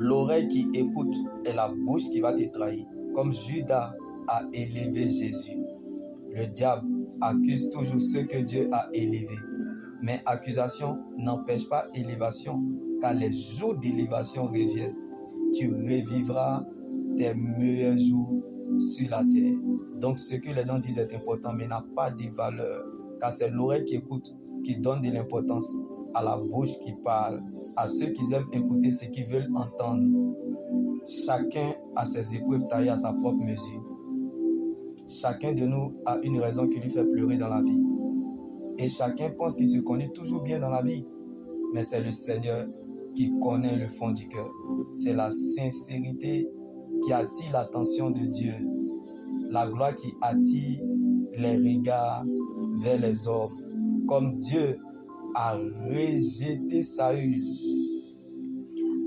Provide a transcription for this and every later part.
l'oreille qui écoute et la bouche qui va te trahir. Comme Judas a élevé Jésus, le diable accuse toujours ceux que Dieu a élevés. Mais accusation n'empêche pas élévation, car les jours d'élévation reviennent. Tu revivras tes meilleurs jours sur la terre. Donc ce que les gens disent est important, mais n'a pas de valeur, car c'est l'oreille qui écoute qui donne de l'importance à la bouche qui parle, à ceux qui aiment écouter ce qu'ils veulent entendre. Chacun a ses épreuves taillées à sa propre mesure. Chacun de nous a une raison qui lui fait pleurer dans la vie. Et chacun pense qu'il se connaît toujours bien dans la vie. Mais c'est le Seigneur qui connaît le fond du cœur. C'est la sincérité qui attire l'attention de Dieu. La gloire qui attire les regards vers les hommes. Comme Dieu a rejeté Saül.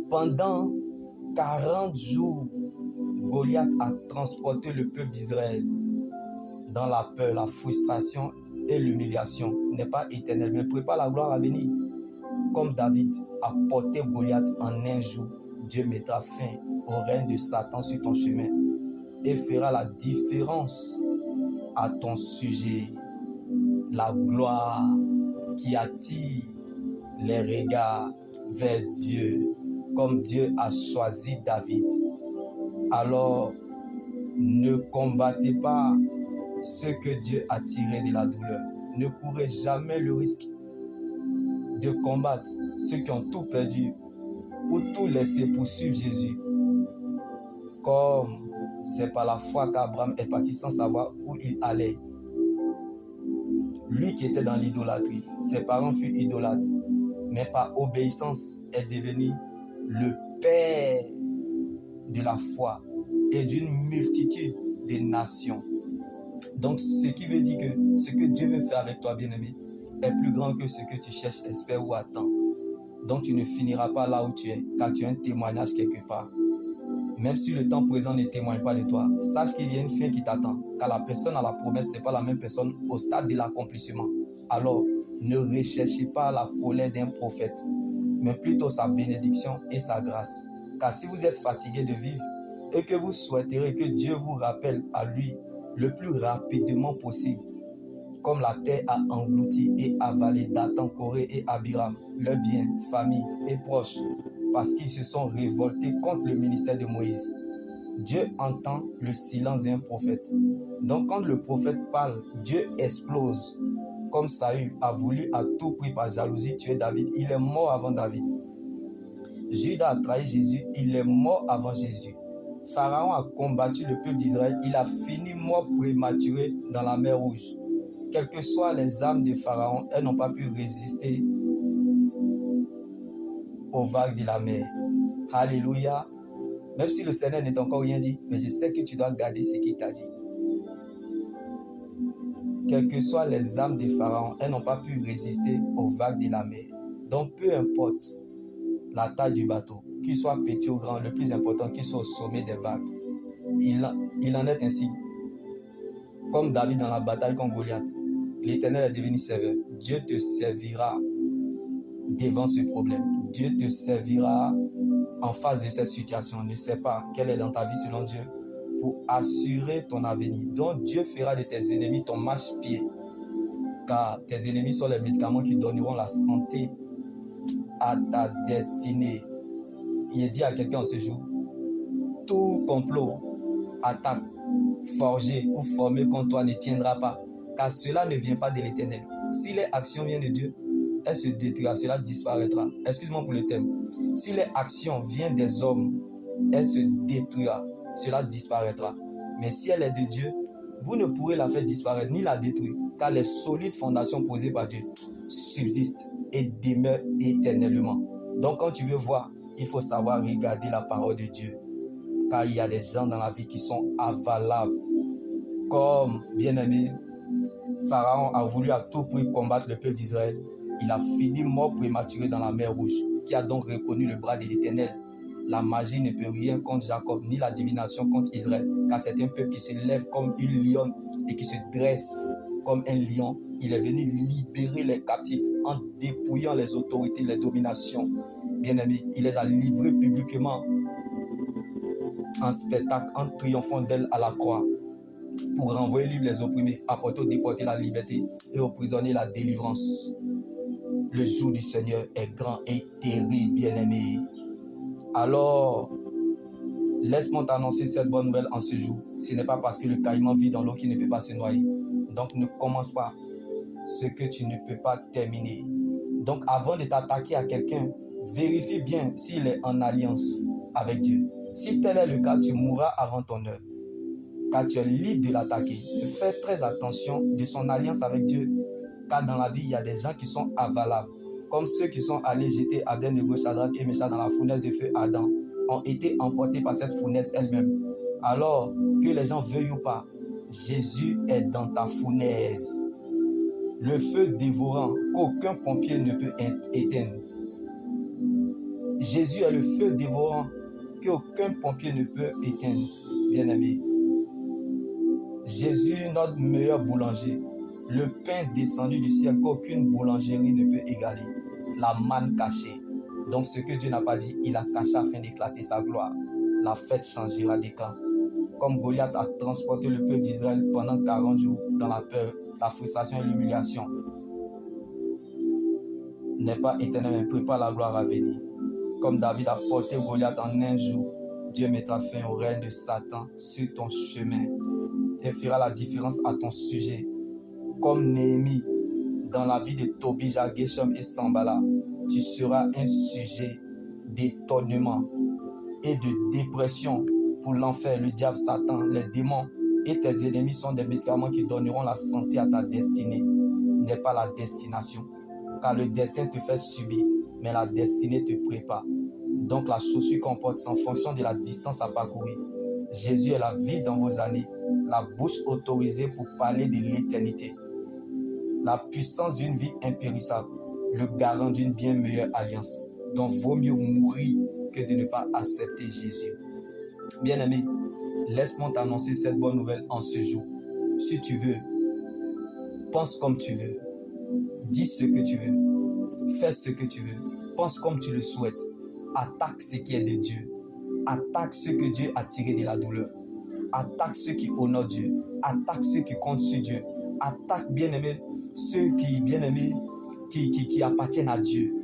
Pendant 40 jours, Goliath a transporté le peuple d'Israël dans la peur, la frustration et l'humiliation. N'est pas éternel, mais prépare la gloire à venir. Comme David a porté Goliath en un jour, Dieu mettra fin au règne de Satan sur ton chemin et fera la différence à ton sujet. La gloire qui attire les regards vers Dieu, comme Dieu a choisi David. Alors, ne combattez pas ce que Dieu a tiré de la douleur. Ne courez jamais le risque de combattre ceux qui ont tout perdu ou tout laissé pour suivre Jésus. Comme c'est par la foi qu'Abraham est parti sans savoir où il allait. Lui qui était dans l'idolâtrie, ses parents furent idolâtres, mais par obéissance est devenu le père de la foi et d'une multitude de nations. Donc, ce qui veut dire que ce que Dieu veut faire avec toi, bien-aimé, est plus grand que ce que tu cherches, espères ou attends. Donc, tu ne finiras pas là où tu es, car tu as un témoignage quelque part. Même si le temps présent ne témoigne pas de toi, sache qu'il y a une fin qui t'attend, car la personne à la promesse n'est pas la même personne au stade de l'accomplissement. Alors, ne recherchez pas la colère d'un prophète, mais plutôt sa bénédiction et sa grâce. Car si vous êtes fatigué de vivre et que vous souhaiterez que Dieu vous rappelle à lui le plus rapidement possible, comme la terre a englouti et avalé Dathan, Corée et Abiram, leurs biens, famille et proches, parce qu'ils se sont révoltés contre le ministère de Moïse. Dieu entend le silence d'un prophète. Donc quand le prophète parle, Dieu explose. Comme Saül a voulu à tout prix par jalousie tuer David, il est mort avant David. Judas a trahi Jésus, il est mort avant Jésus. Pharaon a combattu le peuple d'Israël, il a fini mort prématuré dans la mer Rouge. Quelles que soient les armes de Pharaon, elles n'ont pas pu résister aux vagues de la mer. Alléluia. Même si le Seigneur n'est encore rien dit, mais je sais que tu dois garder ce qu'il t'a dit. Quelles que soient les armes de Pharaon, elles n'ont pas pu résister aux vagues de la mer. Donc peu importe la taille du bateau, qu'il soit petit ou grand, le plus important qu'il soit au sommet des vagues. Il en est ainsi. Comme David dans la bataille contre Goliath, l'Éternel est devenu sévère. Dieu te servira devant ce problème. Dieu te servira en face de cette situation. Ne sais pas quelle est dans ta vie selon Dieu pour assurer ton avenir. Donc Dieu fera de tes ennemis ton marche-pied. Car tes ennemis sont les médicaments qui donneront la santé à ta destinée. Il est dit à quelqu'un en ce jour, tout complot, attaque, forgé ou formé contre toi ne tiendra pas, car cela ne vient pas de l'Éternel. Si les actions viennent de Dieu, elles se détruira, cela disparaîtra. Excuse-moi pour le thème. Si les actions viennent des hommes, elles se détruira, cela disparaîtra. Mais si elle est de Dieu, vous ne pourrez la faire disparaître ni la détruire, car les solides fondations posées par Dieu subsistent et demeurent éternellement. Donc quand tu veux voir, il faut savoir regarder la parole de Dieu. Car il y a des gens dans la vie qui sont avalables. Comme, bien-aimé, Pharaon a voulu à tout prix combattre le peuple d'Israël. Il a fini mort prématuré dans la mer Rouge, qui a donc reconnu le bras de l'Éternel. La magie ne peut rien contre Jacob, ni la divination contre Israël, car c'est un peuple qui se lève comme une lionne et qui se dresse comme un lion. Il est venu libérer les captifs en dépouillant les autorités, les dominations. Bien-aimés, il les a livrés publiquement en spectacle en triomphant d'elle à la croix pour renvoyer libre les opprimés, apporter aux déportés la liberté et aux prisonniers la délivrance. Le jour du Seigneur est grand et terrible, bien-aimé. Alors, laisse-moi t'annoncer cette bonne nouvelle en ce jour. Ce n'est pas parce que le caïman vit dans l'eau qu'il ne peut pas se noyer. Donc, ne commence pas ce que tu ne peux pas terminer. Donc, avant de t'attaquer à quelqu'un, vérifie bien s'il est en alliance avec Dieu. Si tel est le cas, tu mourras avant ton heure, car tu es libre de l'attaquer. Fais très attention de son alliance avec Dieu, car dans la vie, il y a des gens qui sont avalables, comme ceux qui sont allés jeter Abednego, Shadrach et Meshach dans la fournaise de feu ardent, ont été emportés par cette fournaise elle-même. Alors, que les gens veuillent ou pas, Jésus est dans ta fournaise. Le feu dévorant qu'aucun pompier ne peut éteindre. Jésus est le feu dévorant qu'aucun pompier ne peut éteindre, bien-aimé. Jésus, notre meilleur boulanger, le pain descendu du ciel qu'aucune boulangerie ne peut égaler, la manne cachée. Donc ce que Dieu n'a pas dit, il a caché afin d'éclater sa gloire. La fête changera des camps. Comme Goliath a transporté le peuple d'Israël pendant 40 jours dans la peur, la frustration et l'humiliation, n'est pas éternel, mais prépare la gloire à venir. Comme David a porté Goliath en un jour, Dieu mettra fin au règne de Satan sur ton chemin et fera la différence à ton sujet. Comme Néhémie, dans la vie de Tobija, Geshem et Sambala, tu seras un sujet d'étonnement et de dépression pour l'enfer, le diable, Satan, les démons et tes ennemis sont des médicaments qui donneront la santé à ta destinée, n'est pas la destination. Car le destin te fait subir, mais la destinée te prépare. Donc la chaussure comporte en fonction de la distance à parcourir. Jésus est la vie dans vos années, la bouche autorisée pour parler de l'éternité, la puissance d'une vie impérissable, le garant d'une bien meilleure alliance. Donc vaut mieux mourir que de ne pas accepter Jésus. Bien-aimé, laisse-moi t'annoncer cette bonne nouvelle en ce jour. Si tu veux, pense comme tu veux, dis ce que tu veux, fais ce que tu veux, pense comme tu le souhaites, attaque ce qui est de Dieu, attaque ce que Dieu a tiré de la douleur, attaque ceux qui honorent Dieu, attaque ceux qui comptent sur Dieu, attaque, bien-aimé, ceux qui, bien-aimés, qui appartiennent à Dieu.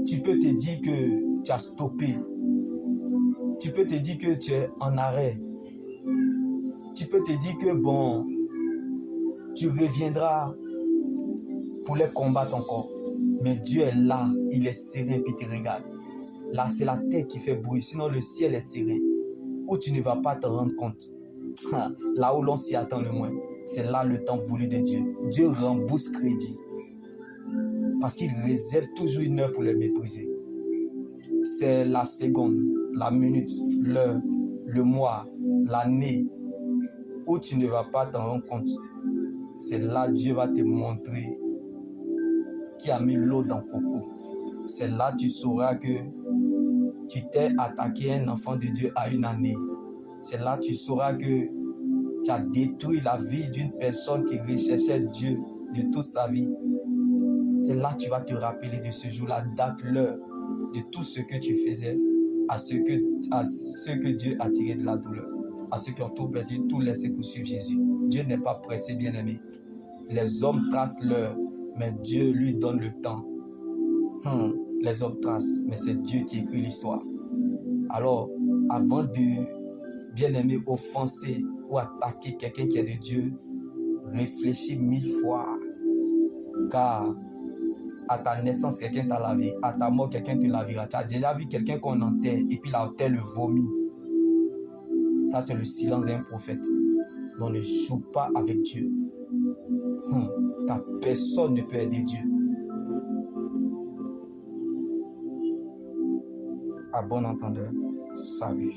Tu peux te dire que tu as stoppé, tu peux te dire que tu es en arrêt, tu peux te dire que bon, tu reviendras pour les combattre encore. Mais Dieu est là, il est serein puis il te regarde. Là, c'est la terre qui fait bruit, sinon le ciel est serein, où tu ne vas pas te rendre compte. Là où l'on s'y attend le moins, c'est là le temps voulu de Dieu. Dieu rembourse crédit, parce qu'il réserve toujours une heure pour les mépriser. C'est la seconde, la minute, l'heure, le mois, l'année où tu ne vas pas t'en rendre compte. C'est là Dieu va te montrer qui a mis l'eau dans Coco. C'est là tu sauras que tu t'es attaqué à un enfant de Dieu à une année. C'est là tu sauras que tu as détruit la vie d'une personne qui recherchait Dieu de toute sa vie. C'est là tu vas te rappeler de ce jour, la date, l'heure, de tout ce que tu faisais à ce que Dieu a tiré de la douleur, à ceux qui ont tout perdu, tout laissé pour suivre Jésus. Dieu n'est pas pressé, bien-aimé. Les hommes tracent l'heure, mais Dieu lui donne le temps. Les hommes tracent, mais c'est Dieu qui écrit l'histoire. Alors, avant de, bien-aimé, offenser ou attaquer quelqu'un qui est de Dieu, réfléchis 1000 fois. Car à ta naissance, quelqu'un t'a lavé. À ta mort, quelqu'un te lavera. Tu as déjà vu quelqu'un qu'on enterre et puis l'enterre le vomit. Ça, c'est le silence d'un prophète. Donc, ne joue pas avec Dieu. Car personne ne peut aider Dieu. À bon entendeur, salut.